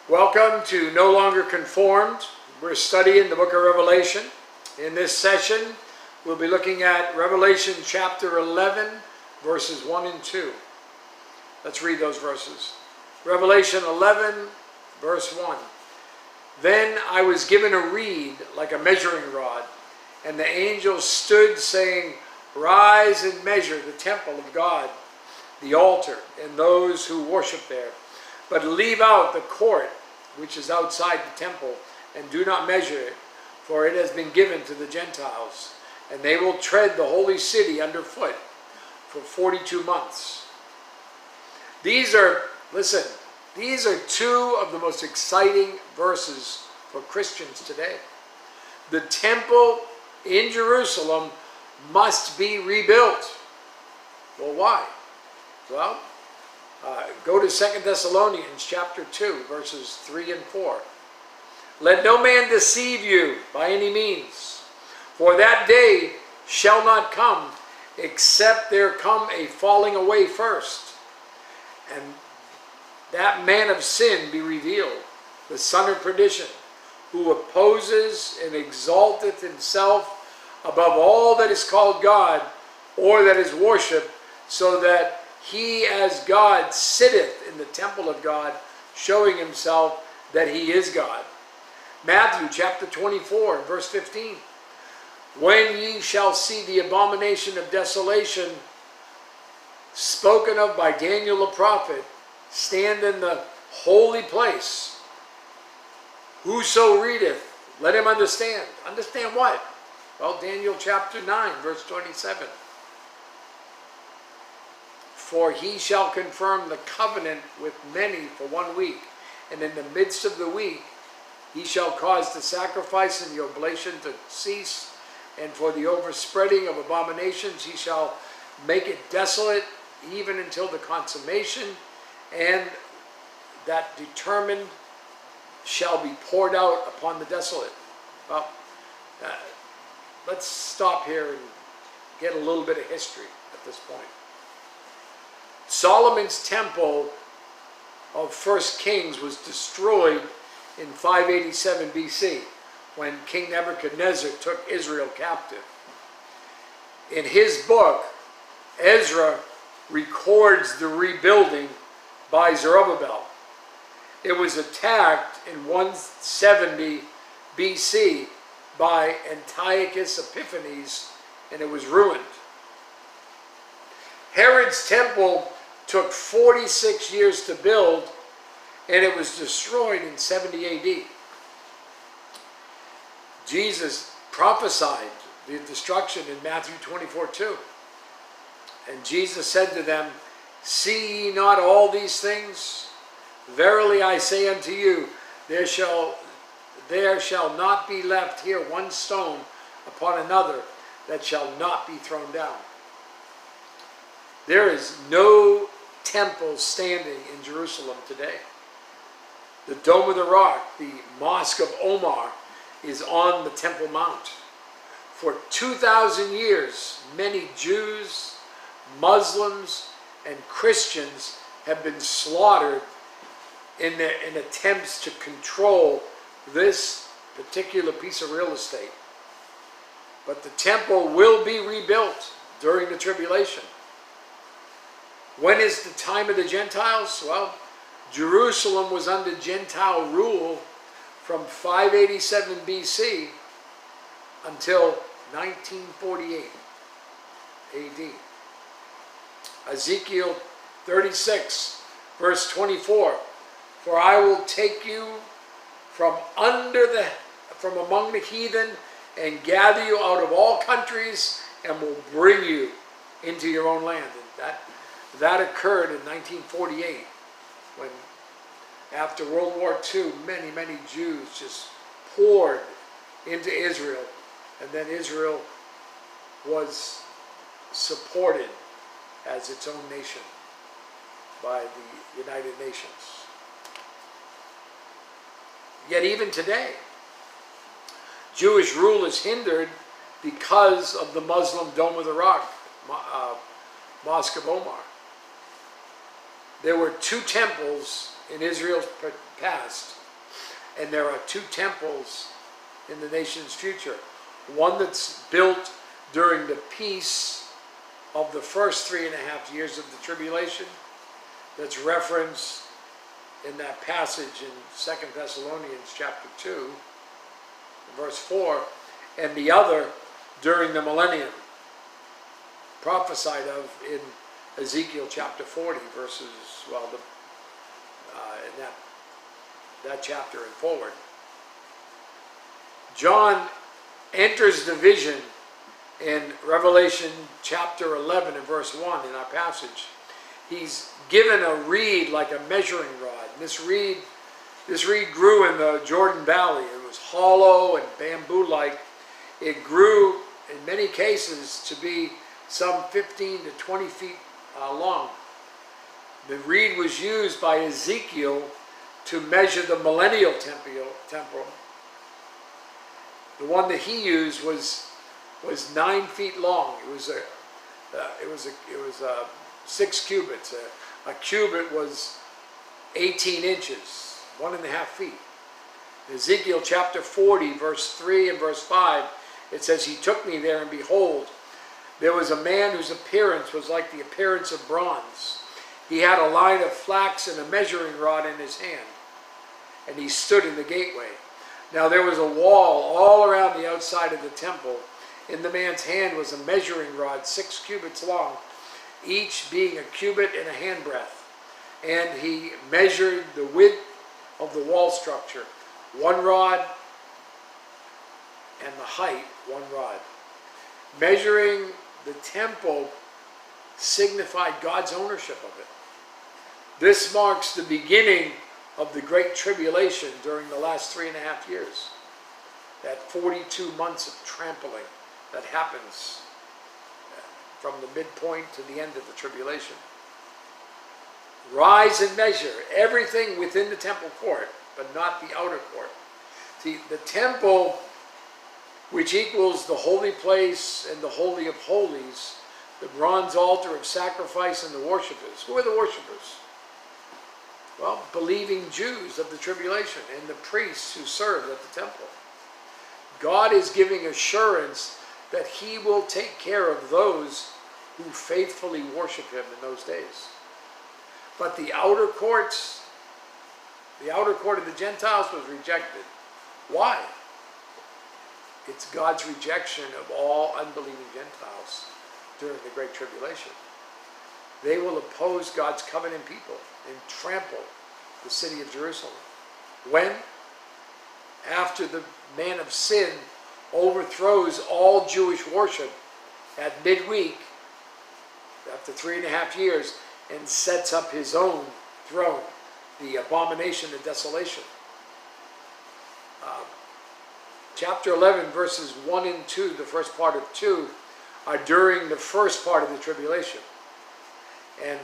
Welcome to No Longer Conformed. We're studying the book of Revelation. In this session, we'll be looking at Revelation chapter 11, verses 1 and 2. Let's read those verses. Revelation 11, verse 1. Then I was given a reed like a measuring rod, and the angel stood saying, "Rise and measure the temple of God, the altar, and those who worship there. But leave out the court which is outside the temple, and do not measure it, for it has been given to the Gentiles, and they will tread the holy city underfoot for 42 months. These are two of the most exciting verses for Christians today. The temple in Jerusalem must be rebuilt. Well, why? Well, go to 2 Thessalonians chapter 2, verses 3 and 4. Let no man deceive you by any means, for that day shall not come, except there come a falling away first, and that man of sin be revealed, the son of perdition, who opposes and exalteth himself above all that is called God, or that is worshipped, so that he as God sitteth in the temple of God, showing himself that he is God. Matthew chapter 24, verse 15. When ye shall see the abomination of desolation, spoken of by Daniel the prophet, stand in the holy place. Whoso readeth, let him understand. Understand what? Well, Daniel chapter 9, verse 27. For he shall confirm the covenant with many for 1 week, and in the midst of the week he shall cause the sacrifice and the oblation to cease, and for the overspreading of abominations he shall make it desolate, even until the consummation, and that determined shall be poured out upon the desolate. Well, let's stop here and get a little bit of history at this point. Solomon's temple of 1 Kings was destroyed in 587 BC when King Nebuchadnezzar took Israel captive. In his book, Ezra records the rebuilding by Zerubbabel. It was attacked in 170 BC by Antiochus Epiphanes, and it was ruined. Herod's temple took 46 years to build, and it was destroyed in 70 AD. Jesus prophesied the destruction in Matthew 24:2. And Jesus said to them, "See ye not all these things? Verily I say unto you, there shall not be left here one stone upon another that shall not be thrown down." There is no temple standing in Jerusalem today. The Dome of the Rock, the Mosque of Omar, is on the Temple Mount. For 2,000 years, many Jews, Muslims, and Christians have been slaughtered in attempts to control this particular piece of real estate. But the temple will be rebuilt during the tribulation. When is the time of the Gentiles? Well, Jerusalem was under Gentile rule from 587 BC until 1948 AD. Ezekiel 36, verse 24. For I will take you from among the heathen and gather you out of all countries and will bring you into your own land. And that occurred in 1948, when after World War II, many Jews just poured into Israel, and then Israel was supported as its own nation by the United Nations. Yet even today, Jewish rule is hindered because of the Muslim Dome of the Rock, Mosque of Omar. there were 2 temples in Israel's past, and there are 2 temples in the nation's future. One that's built during the peace of the first 3.5 years of the tribulation, that's referenced in that passage in 2 Thessalonians chapter 2, verse 4, and the other during the millennium, prophesied of in Ezekiel chapter 40, verses, well, in that chapter and forward. John enters the vision in Revelation chapter 11 and verse 1 in our passage. He's given a reed like a measuring rod. And this reed grew in the Jordan Valley. It was hollow and bamboo-like. It grew in many cases to be some 15 to 20 feet long. The reed was used by Ezekiel to measure the millennial temple. The one that he used was 9 feet long. It was 6 cubits. A cubit was 18 inches, 1.5 feet. Ezekiel chapter 40, verse 3 and verse 5, it says, "He took me there, and behold, there was a man whose appearance was like the appearance of bronze. He had a line of flax and a measuring rod in his hand, and he stood in the gateway. Now there was a wall all around the outside of the temple. In the man's hand was a measuring rod, 6 cubits long, each being a cubit and a handbreadth. And he measured the width of the wall structure, 1 rod, and the height, 1 rod. Measuring the temple signified God's ownership of it. This marks the beginning of the Great Tribulation during the last 3.5 years. That 42 months of trampling that happens from the midpoint to the end of the tribulation. Rise and measure everything within the temple court, but not the outer court. See, the temple, which equals the holy place and the holy of holies, the bronze altar of sacrifice and the worshipers. Who are the worshipers? Well, believing Jews of the tribulation and the priests who served at the temple. God is giving assurance that he will take care of those who faithfully worship him in those days. But the outer courts, the outer court of the Gentiles was rejected. Why? It's God's rejection of all unbelieving Gentiles during the Great Tribulation. They will oppose God's covenant people and trample the city of Jerusalem. When? After the man of sin overthrows all Jewish worship at midweek, after 3.5 years, and sets up his own throne, the abomination of desolation. Chapter 11, verses 1 and 2, the first part of 2, are during the first part of the tribulation. And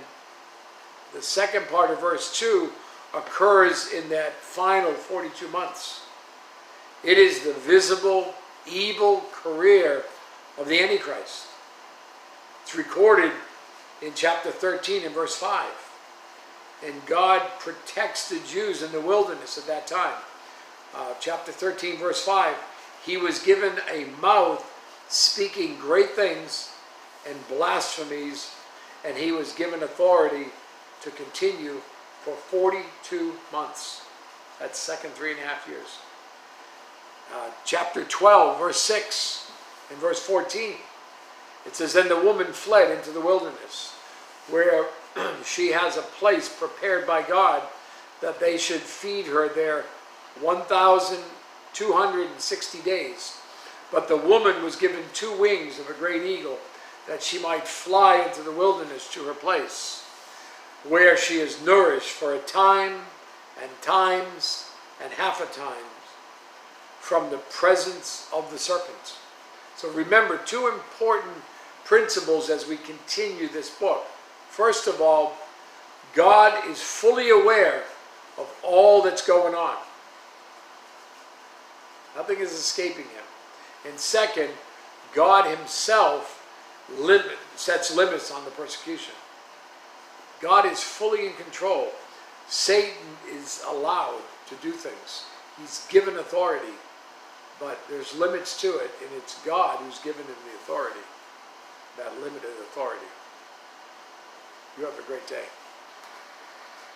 the second part of verse 2 occurs in that final 42 months. It is the visible, evil career of the Antichrist. It's recorded in chapter 13 and verse 5. And God protects the Jews in the wilderness at that time. Chapter 13, verse 5, he was given a mouth speaking great things and blasphemies, and he was given authority to continue for 42 months. That's second 3.5 years. Chapter 12, verse 6 and verse 14, it says, "Then the woman fled into the wilderness, where she has a place prepared by God that they should feed her there 1,260 days. But the woman was given 2 wings of a great eagle, that she might fly into the wilderness to her place, where she is nourished for a time and times and half a time from the presence of the serpent." So remember 2 important principles as we continue this book. First of all, God is fully aware of all that's going on. Nothing is escaping him. And second, God himself sets limits on the persecution. God is fully in control. Satan is allowed to do things. He's given authority, but there's limits to it, and it's God who's given him the authority, that limited authority. You have a great day.